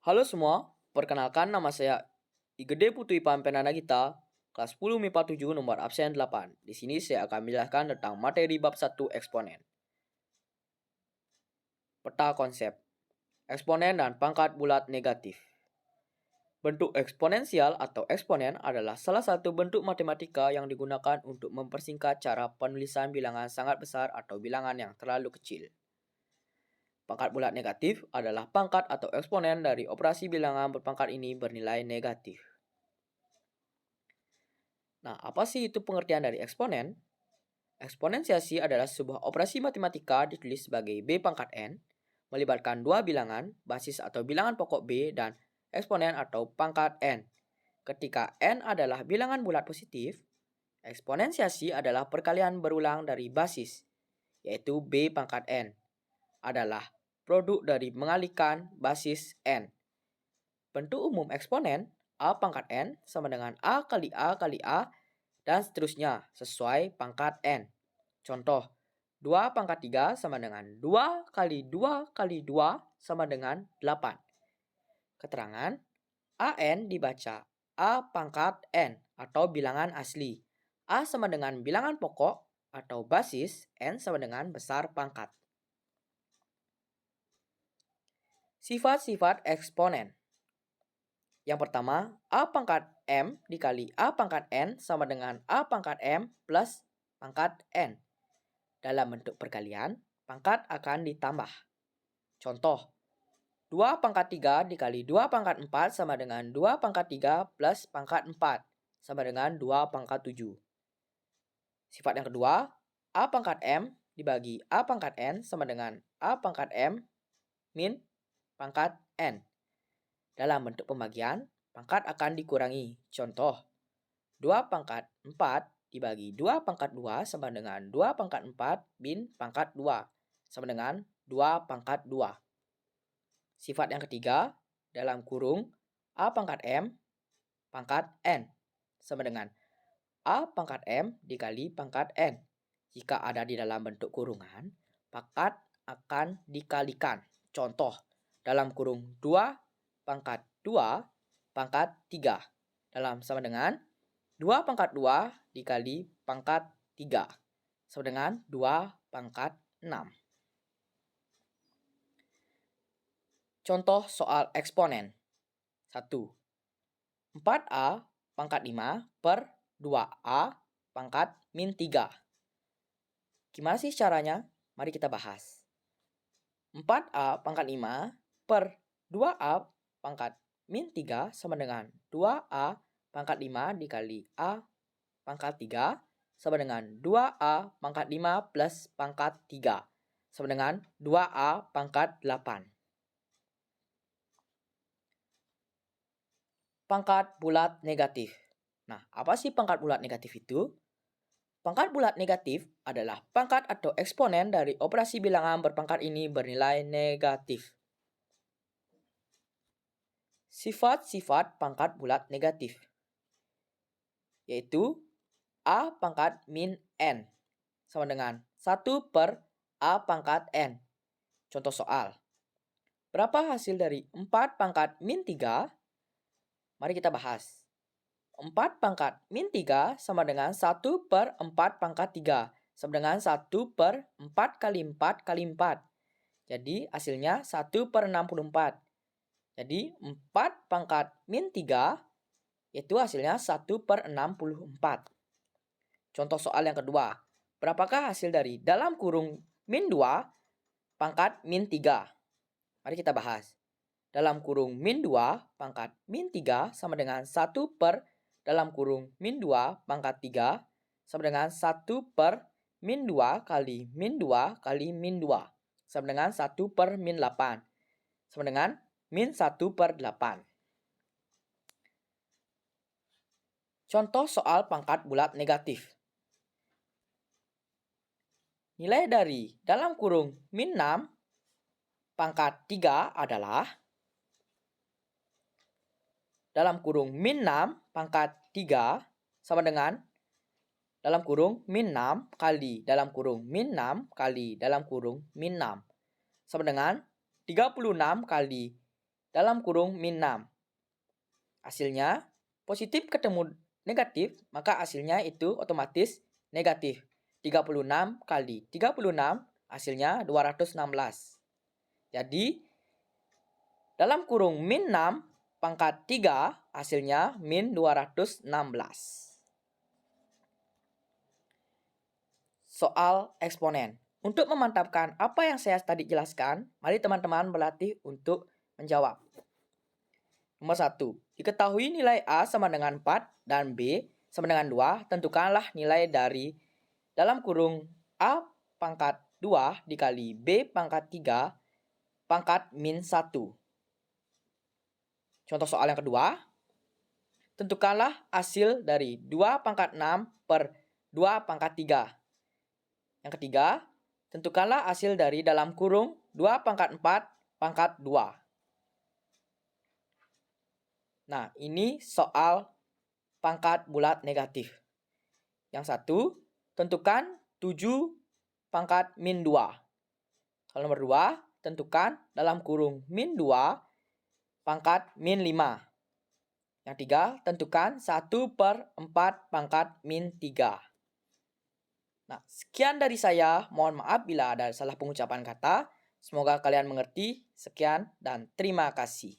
Halo semua, perkenalkan nama saya Igede Putri Pampenana Gita, kelas 10 MIPA 7 nomor absen 8. Di sini saya akan menjelaskan tentang materi bab 1 eksponen. Peta konsep, eksponen dan pangkat bulat negatif. Bentuk eksponensial atau eksponen adalah salah satu bentuk matematika yang digunakan untuk mempersingkat cara penulisan bilangan sangat besar atau bilangan yang terlalu kecil. Pangkat bulat negatif adalah pangkat atau eksponen dari operasi bilangan berpangkat ini bernilai negatif. Nah, apa sih itu pengertian dari eksponen? Eksponensiasi adalah sebuah operasi matematika ditulis sebagai b pangkat n, melibatkan dua bilangan, basis atau bilangan pokok b, dan eksponen atau pangkat n. Ketika n adalah bilangan bulat positif, eksponensiasi adalah perkalian berulang dari basis, yaitu b pangkat n, adalah produk dari mengalihkan basis n. Bentuk umum eksponen a pangkat n sama dengan a kali a kali a, dan seterusnya sesuai pangkat n. Contoh, 2 pangkat 3 sama dengan 2 kali 2 kali 2 sama dengan 8. Keterangan, an dibaca a pangkat n atau bilangan asli. A sama dengan bilangan pokok atau basis, n sama dengan besar pangkat. Sifat-sifat eksponen. Yang pertama, a pangkat m dikali a pangkat n sama dengan a pangkat m plus pangkat n. Dalam bentuk perkalian, pangkat akan ditambah. Contoh, 2 pangkat 3 dikali 2 pangkat 4 sama dengan 2 pangkat 3 plus pangkat 4 sama dengan 2 pangkat 7. Sifat yang kedua, a pangkat m dibagi a pangkat n sama dengan a pangkat m min pangkat n. Dalam bentuk pembagian, pangkat akan dikurangi. Contoh, 2 pangkat 4 dibagi 2 pangkat 2 sama dengan 2 pangkat 4 min pangkat 2 sama dengan 2 pangkat 2. Sifat yang ketiga, dalam kurung a pangkat m pangkat n sama dengan a pangkat m dikali pangkat n. Jika ada di dalam bentuk kurungan, pangkat akan dikalikan. Contoh, dalam kurung 2 pangkat 2 pangkat 3 dalam sama dengan 2 pangkat 2 dikali pangkat 3 sama dengan 2 pangkat 6. Contoh soal eksponen. 1. 4a pangkat 5 per 2a pangkat min 3. Gimana sih caranya? Mari kita bahas. 4a pangkat 5 per 2a pangkat min 3 sama dengan 2a pangkat 5 dikali a pangkat 3 sama dengan 2a pangkat 5 plus pangkat 3 sama dengan 2a pangkat 8. Pangkat bulat negatif. Nah, apa sih pangkat bulat negatif itu? Pangkat bulat negatif adalah pangkat atau eksponen dari operasi bilangan berpangkat ini bernilai negatif. Sifat-sifat pangkat bulat negatif, yaitu a pangkat min n sama dengan 1 per a pangkat n. Contoh soal. Berapa hasil dari 4 pangkat min 3? Mari kita bahas. 4 pangkat min 3 sama dengan 1 per 4 pangkat 3 sama dengan 1 per 4 kali 4 kali 4. Jadi hasilnya 1 per 64. Jadi 4 pangkat min 3 itu hasilnya 1 per 64. Contoh soal yang kedua. Berapakah hasil dari dalam kurung min 2 pangkat min 3? Mari kita bahas. Dalam kurung min 2 pangkat min 3 sama dengan 1 per dalam kurung min 2 pangkat 3 sama dengan 1 per min 2 kali min 2 kali min 2 sama dengan 1 per min 8 sama dengan min 1 per 8. Contoh soal pangkat bulat negatif. Nilai dari dalam kurung min 6 pangkat 3 adalah dalam kurung min 6 pangkat 3 sama dengan dalam kurung min 6 kali dalam kurung min 6 kali dalam kurung min 6 sama dengan 36 kali dalam kurung min 6. Hasilnya positif ketemu negatif, maka hasilnya itu otomatis negatif. 36 kali 36 hasilnya 216. Jadi dalam kurung min 6 pangkat 3 hasilnya min 216. Soal eksponen. Untuk memantapkan apa yang saya tadi jelaskan, mari teman-teman berlatih untuk menjawab. Nomor 1. Diketahui nilai A sama dengan 4 dan B sama dengan 2, tentukanlah nilai dari dalam kurung A pangkat 2 dikali B pangkat 3 pangkat min 1. Contoh soal yang kedua. Tentukanlah hasil dari 2 pangkat 6 per 2 pangkat 3. Yang ketiga, tentukanlah hasil dari dalam kurung 2 pangkat 4 pangkat 2. Nah, ini soal pangkat bulat negatif. Yang satu, tentukan 7 pangkat min 2. Soal nomor 2, tentukan dalam kurung min 2 pangkat min 5. Yang tiga, tentukan 1 per 4 pangkat min 3. Nah, sekian dari saya. Mohon maaf bila ada salah pengucapan kata. Semoga kalian mengerti. Sekian dan terima kasih.